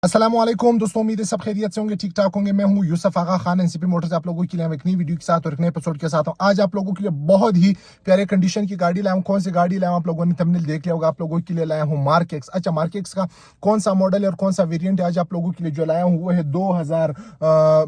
अस्सलामुअलैकुम दोस्तों, उम्मीद है सब खैरियत से होंगे, ठीक ठाक होंगे। मैं हूं यूसुफ आगा खान एनसीपी मोटर्स आप लोगों के लिए एक नई वीडियो के साथ और एक नए एपिसोड के साथ हूं। आज आप लोगों के लिए बहुत ही प्यारे कंडीशन की गाड़ी लाया हूं। कौन सी गाड़ी लाया हूं आप लोगों ने थंबनेल देख लिया होगा। आप लोगों के लिए लाया हूं मार्क एक्स। अच्छा, मार्क एक्स का कौन सा मॉडल है और कौन सा वेरियंट है आज आप लोगों के लिए जो लाया हूँ वो है 2000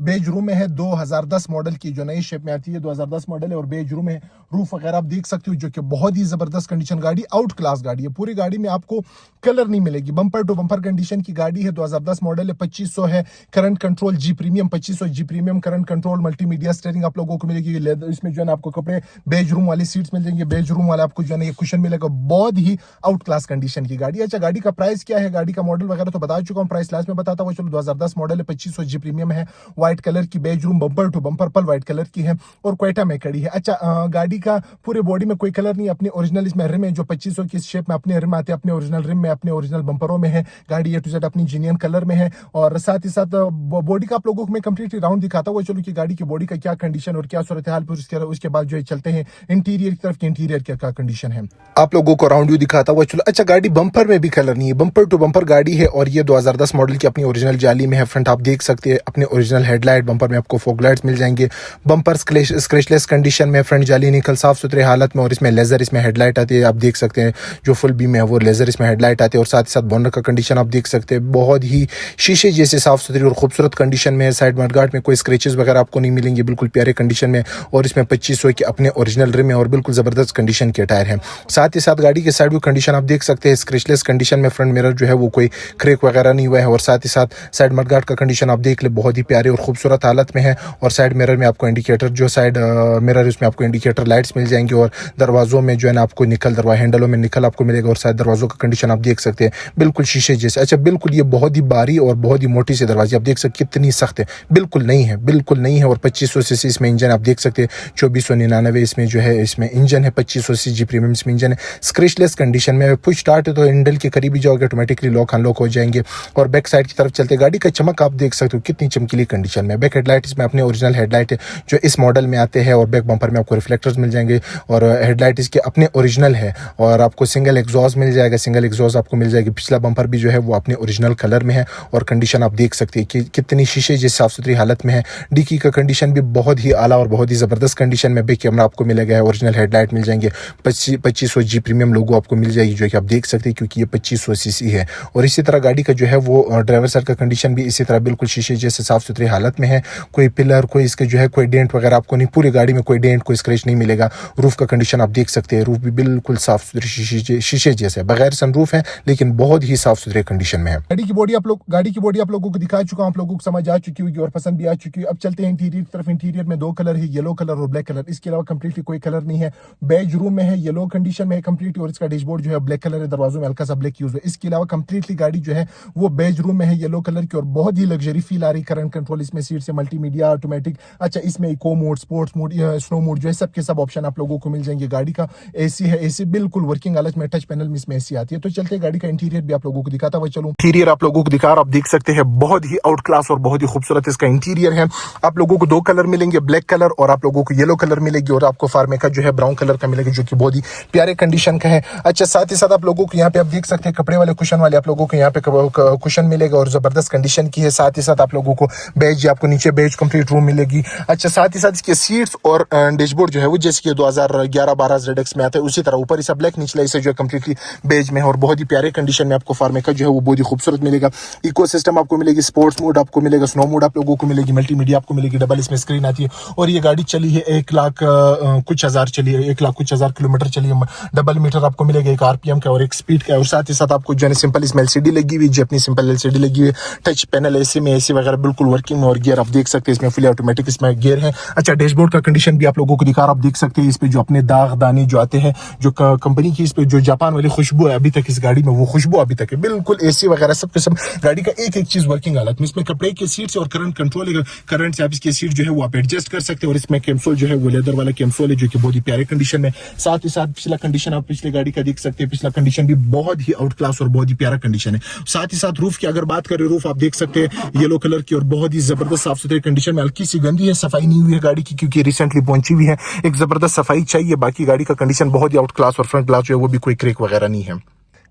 बेज रूम में है। 2010 मॉडल की जो नई शेप में आती है 2010 मॉडल है और बेज रूम है। रूफ वगैरह आप देख सकते हो जो कि बहुत ही जबरदस्त कंडीशन गाड़ी, आउट क्लास गाड़ी है। पूरी गाड़ी में आपको कलर नहीं मिलेगी, बम्पर टू बम्पर कंडीशन की गाड़ी है। 2010 मॉडल है, 2500 है current control G premium, 2500 G premium current control multimedia steering आप लोगों को मिलेगी। लेदर इसमें जो है ना आपको कपड़े बेज रूम वाली सीट्स मिल जाएंगे, बेज रूम वाले आपको जो है ना ये कुशन मिलेगा। बहुत ही आउट क्लास कंडीशन की गाड़ी। अच्छा, गाड़ी का प्राइस क्या है, गाड़ी का मॉडल वगैरह तो बता चुका हूँ, प्राइस लास्ट में बताता हूँ। चलो, 2010 मॉडल है, 2500 जी प्रीमियम है, व्हाइट कलर की beige room, bumper to bumper pearl white colour की है और क्वेटा में खड़ी है। अच्छा, गाड़ी का पूरे बॉडी में कोई कलर नहीं, अपनी ओरिजिनल इसमें रिम है जो 2500 की शेप में अपने रिम आते हैं, अपने ओरिजिनल रिम में, अपने ओरिजिनल बम्परों में है। गाड़ी ए टू जेड अपनी जीनियन कलर में है और साथ ही साथ बॉडी का आप लोगों को मैं कंप्लीटली राउंड दिखाता हूँ। चलो कि गाड़ी की बॉडी का क्या कंडीशन और क्या सूरत हाल, फिर उसके बाद जो है चलते हैं इंटीरियर की तरफ कि इंटीरियर क्या कंडीशन है, आप लोगों को राउंड व्यू दिखाता हुआ चलो। अच्छा, गाड़ी बम्पर में भी कलर नहीं है, बम्पर टू बम्पर गाड़ी है और ये 2010 मॉडल की अपनी ओरिजिनल जाली में है। फ्रंट आप देख सकते हैं अपने ओरिजिनल हेडलाइट, बम्पर में आपको फॉग लाइट्स मिल जाएंगे। बम्पर स्क्रैचलेस कंडीशन में, फ्रंट जाली निकल साफ सुथरे हालत में और इसमें लेजर इसमें हेडलाइट आती है। आप देख सकते हैं जो फुल बीम है वो लेजर इसमें हेडलाइट आती है और साथ ही साथ बॉनर का कंडीशन आप देख सकते हैं बहुत ही शीशे जैसे साफ सुथरी और खूबसूरत कंडीशन में है। साइड मडगार्ड में कोई स्क्रैचेस वगैरह आपको नहीं मिलेंगे, बिल्कुल प्यारे कंडीशन में और इसमें 2500 के अपने ओरिजिनल रिम है और बिल्कुल जबरदस्त कंडीशन के टायर हैं। साथ ही साथ गाड़ी के साइड व्यू कंडीशन आप देख सकते हैं स्क्रैचलेस कंडीशन में, फ्रंट मिरर जो है वो कोई क्रैक वगैरह नहीं हुआ है और साथ ही साथ साइड मडगार्ड का कंडीशन आप देख ले बहुत ही प्यारे और खूबसूरत हालत में है। और साइड मिरर में आपको इंडिकेटर जो साइड मिरर उसमें आपको इंडिकेटर लाइट्स मिल जाएंगी और दरवाजों में जो है ना आपको निकल दरवाजा हैंडलों में निकल आपको मिलेगा और साइड दरवाजों का कंडीशन आप देख सकते हैं बिल्कुल शीशे जैसे। अच्छा, बिल्कुल ये बहुत ही भारी और बहुत ही मोटी सी दरवाजे आप देख सकते कितनी सख्त है, बिल्कुल नहीं है, बिल्कुल नहीं है। और 2500 सीसी इसमें इंजन आप देख सकते हैं, 2499 इसमें जो है इसमें इंजन है, 2500 सीसी प्रीमियम इसमें इंजन है। स्क्रैचलेस कंडीशन में पुश स्टार्ट है तो हैंडल के करीब ही जाओगे ऑटोमेटिकली लॉक अनलॉक हो जाएंगे। और बैक साइड की तरफ चलते गाड़ी का चमक आप देख सकते हो कितनी चमकीली कंडीशन में। बैक हेडलाइट इसमें अपने ओरिजिनल हेडलाइट है जो इस मॉडल में आते हैं और बैक बम्पर में आपको रिफ्लेक्टर्स मिल जाएंगे और हेडलाइट इसके अपने ओरिजिनल है और आपको सिंगल एग्जॉस्ट मिल जाएगा, सिंगल एग्जॉस्ट आपको मिल जाएगी। पिछला बम्पर भी जो है वो अपने ओरिजिनल कलर में है और कंडीशन आप देख सकते हैं कि कितनी शीशे जिस साफ सुथरी हालत में है। डिक्की का कंडीशन भी बहुत ही आला और बहुत ही जबरदस्त कंडीशन में। बैक कैमरा आपको मिलेगा, ओरिजिनल हेडलाइट मिल जाएंगे, 2500 जी प्रीमियम लोगो आपको मिल जाएगी जो कि आप देख सकते हैं क्योंकि ये 2500 सीसी है। और इसी तरह गाड़ी का जो है वो ड्राइवर साइड का कंडीशन भी इसी तरह बिल्कुल शीशे जैसे साफ सुथरी हालत में है। कोई पिलर कोई इसके जो है कोई डेंट वगैरह आपको नहीं, पूरी गाड़ी में कोई डेंट कोई स्क्रैच नहीं मिलेगा। रूफ का कंडीशन आप देख सकते हैं, रूफ भी बिल्कुल साफ सुथरी शीशे जैसे, बगैर सनरूफ है लेकिन बहुत ही साफ सुथरे कंडीशन में है। गाड़ी की बॉडी आप लोगों को दिखा चुका हूं, आप लोगों को समझ आ चुकी होगी और पसंद भी आ चुकी है। अब चलते हैं इंटीरियर की तरफ। इंटीरियर में दो कलर है, येलो कलर और ब्लैक कलर, इसके अलावा कंप्लीटली कोई कलर नहीं है। बेज रूम में है, येलो कंडीशन में है कंप्लीटली और इसका डैशबोर्ड जो है ब्लैक कलर है, दरवाजों में हल्का सा ब्लैक यूज है। इसके अलावा कंप्लीटली गाड़ी जो है वो बेज रूम में है, येलो कलर की और बहुत ही लग्जरी फील आ रही। करंट कंट्रोल इसमें सीट से मल्टीमीडिया ऑटोमेटिक। अच्छा, इसमें eco mode, sports mode, snow mode जो है सबके सब ऑप्शन आप लोगों को मिल जाएंगे। गाड़ी का एसी है, एसी बिल्कुल वर्किंग हालत में, टच पैनल में इसमें एसी आती है। तो चलते गाड़ी का इंटीरियर भी आप लोगों को दिखाता हुआ चलूं। इंटीरियर आप लोगों को दिखा, आप देख सकते हैं बहुत ही आउट क्लास और बहुत ही खूबसूरत इसका इंटीरियर है। आप लोगों को दो कलर मिलेंगे, ब्लैक कलर और आप लोगों को येलो कलर मिलेगी और आपको फार्मे का जो है ब्राउन कलर का मिलेगा जो कि बहुत ही प्यारे कंडीशन का है। अच्छा, साथ ही साथ आप लोगों को यहाँ पे आप देख सकते हैं कपड़े वाले कुशन वाले आप लोगों को यहाँ पे कुशन मिलेगा और जबरदस्त कंडीशन की है। साथ ही साथ आप लोगों को बेज, आपको नीचे बेज कंप्लीट रूम मिलेगी। अच्छा, साथ ही साथ इसके सीट्स और डैशबोर्ड जो है वो जैसे कि 2011-12 ZX में आता है उसी तरह ऊपर इसे ब्लैक, निचला इसे जो है कंप्लीटली बेज में है और बहुत ही प्यारे कंडीशन में आपको फार्मे का जो है वो बहुत ही खूबसूरत मिलेगा। इको सिस्टम आपको मिलेगी, स्पोर्ट्स मोड आपको मिलेगा, स्नो मोड आप लोगों को मिलेगी, मल्टीमीडिया आपको मिलेगी, डबल इसमें स्क्रीन आती है और ये गाड़ी चली है 1 लाख कुछ हजार चली है, 1 लाख कुछ हजार किलोमीटर चली है। डबल मीटर आपको मिलेगा, एक आरपीएम का और एक स्पीड का और साथ ही साथ आपको जो है सिंपल इसमें एलसीडी लगी हुई है, अपनी सिंपल एलसीडी लगी हुई है। टच पैनल एसी में, एसी वगैरह बिल्कुल वर्किंग में और गियर आप देख सकते हैं इसमें फुली ऑटोमेटिक इसमें गियर है। अच्छा, डैशबोर्ड का कंडीशन भी आप लोगों को दिखा, आप देख सकते हैं इस पे जो अपने दाग दाने जो आते हैं, जो कंपनी की इस पे जो जापान वाली खुशबू है अभी तक इस गाड़ी में वो खुशबू अभी तक है बिल्कुल। एसी वगैरह सब के सब गाड़ी का एक एक चीज वर्किंग हालत में। इसमें कपड़े की सीट्स और करंट कंट्रोल, करंट से आप इसकी सीट जो है वो आप एडजस्ट कर सकते हैं और इसमें कैमसोल जो है वो लेदर वाला कैमसोल है जो कि बहुत ही प्यारे कंडीशन में। साथ ही साथ पिछला कंडीशन आप पिछले गाड़ी का देख सकते हैं, पिछला कंडीशन भी बहुत ही आउट क्लास और बहुत ही प्यारा कंडीशन है। साथ ही साथ रूफ की अगर बात करें, रूफ आप देख सकते हैं येलो कलर की और बहुत ही जबरदस्त साफ सुथरे कंडीशन में। हल्की सी गंदी है, सफाई नहीं हुई है गाड़ी की क्योंकि रिसेंटली पहुंची हुई है, एक जबरदस्त सफाई चाहिए। बाकी गाड़ी का कंडीशन बहुत ही आउट क्लास और फ्रंट ग्लास जो है वो भी कोई क्रैक वगैरह नहीं है।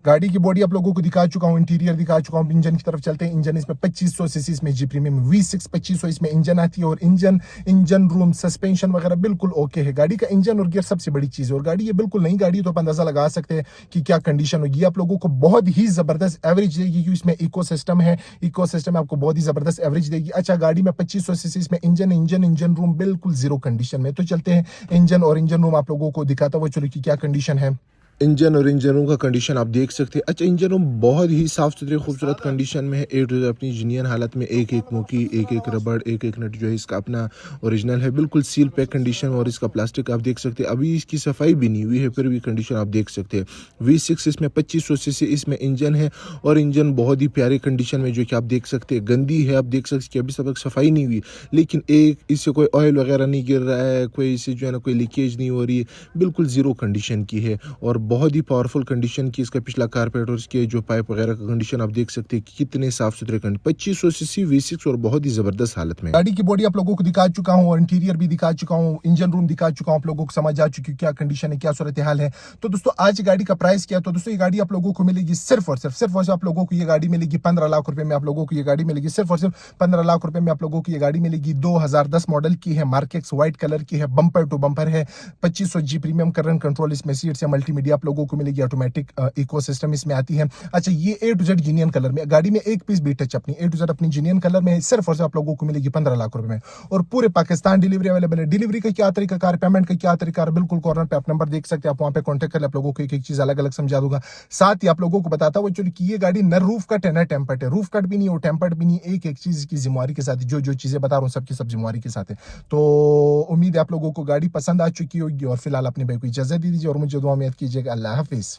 गाड़ी की बॉडी आप लोगों को दिखा चुका हूँ, इंटीरियर दिखा चुका हूँ। इंजन की तरफ चलते हैं। इंजन इसमें 2500 सीसी इसमें जी प्रीमियम V6 2500 इसमें इंजन आती है और इंजन रूम सस्पेंशन वगैरह बिल्कुल ओके है। गाड़ी का इंजन और गियर सबसे बड़ी चीज है और गाड़ी ये बिल्कुल नई गाड़ी है, तो आप अंदाजा लगा सकते हैं कि क्या कंडीशन होगी। आप लोगों को बहुत ही जबरदस्त एवरेज देगी क्योंकि इसमें इको सिस्टम आपको बहुत ही जबरदस्त एवरेज देगी। अच्छा, गाड़ी में 2500 सीसी इसमें इंजन रूम बिल्कुल जीरो कंडीशन में। तो चलते हैं इंजन रूम आप लोगों को दिखाता हुआ चलो कि क्या कंडीशन है। इंजन और इंजन रूम का कंडीशन आप देख सकते हैं। अच्छा, इंजन रूम बहुत ही साफ सुथरे खूबसूरत कंडीशन में है। ए टू अपनी जीनियन हालत में, एक एक मुकी, एक एक रबड़, एक एक नट जो है इसका अपना ओरिजिनल है, बिल्कुल सील पैक कंडीशन में। और इसका प्लास्टिक आप देख सकते हैं, अभी इसकी सफाई भी नहीं हुई है, फिर भी कंडीशन आप देख सकते हैं। V6 इसमें 2500 सीसी इसमें इंजन है और इंजन बहुत ही प्यारे कंडीशन में जो कि आप देख सकते हैं। गंदी है, आप देख सकते हैं, अभी सब सफाई नहीं हुई, लेकिन एक इससे कोई ऑयल वगैरह नहीं गिर रहा है, कोई इससे जो है ना कोई लीकेज नहीं हो रही है, बिल्कुल जीरो कंडीशन की है और बहुत ही पावरफुल कंडीशन की। इसका पिछला कारपेट और इसके जो पाइप वगैरह का कंडीशन आप देख सकते हैं कि कितने साफ सुथरे 2500 सीसी V6 और बहुत ही जबरदस्त हालत में। गाड़ी की बॉडी आप लोगों को दिखा चुका हूं और इंटीरियर भी दिखा चुका हूं, इंजन रूम दिखा चुका हूं, आप लोगों को समझ आ चुकी है क्या कंडीशन है, क्या सूरत हाल है। तो दोस्तों आज गाड़ी का प्राइस क्या है, तो दोस्तों ये गाड़ी आप लोगों को मिलेगी सिर्फ और सिर्फ आप लोगों को ये गाड़ी मिलेगी 15 लाख रुपए में। आप लोगों को ये गाड़ी मिलेगी सिर्फ और सिर्फ 15 लाख रुपए में। आप लोगों को ये गाड़ी मिलेगी 2010 मॉडल की है, मार्केक्स व्हाइट कलर की है, बम्पर टू बम्पर है, 2500 जी प्रीमियम करंट कंट्रोल इसमें सीट्स या मल्टीमीडिया आप लोगों को मिलेगी, ऑटोमेटिक इकोसिस्टम इसमें आती है। अच्छा, ये A to Z जीनियन कलर में, गाड़ी में एक पीस भी टच अपनी A to Z अपनी जीनियन कलर में है, सिर्फ और सिर्फ आप लोगों को मिलेगी 15 लाख रुपए में और पूरे पाकिस्तान डिलीवरी अवेलेबल है। डिलीवरी का क्या तरीका कार, पेमेंट का क्या तरीका, बिल्कुल कॉर्नर पे आप नंबर देख सकते हैं, आप वहां पे कॉन्टेक्ट कर ले, आप लोगों को एक एक चीज अलग अलग समझा दूंगा। साथ ही आप लोगों को बताता हूँ चलिए कि ये गाड़ी न रूफ कट है न टेम्पर्ड है, रूफ कट भी नहीं और टेम्पर्ड भी नहीं, एक एक चीज की जिम्मेवारी के साथ, जो चीजें बता रहा हूँ सबकी सब जिम्मेवारी के साथ है। तो उम्मीद है आप लोगों को गाड़ी पसंद आ चुकी होगी और फिलहाल अपने भाई को इजाजत दे दीजिए और मुझे दुआ में याद कीजिएगा। अल्लाह हाफिज।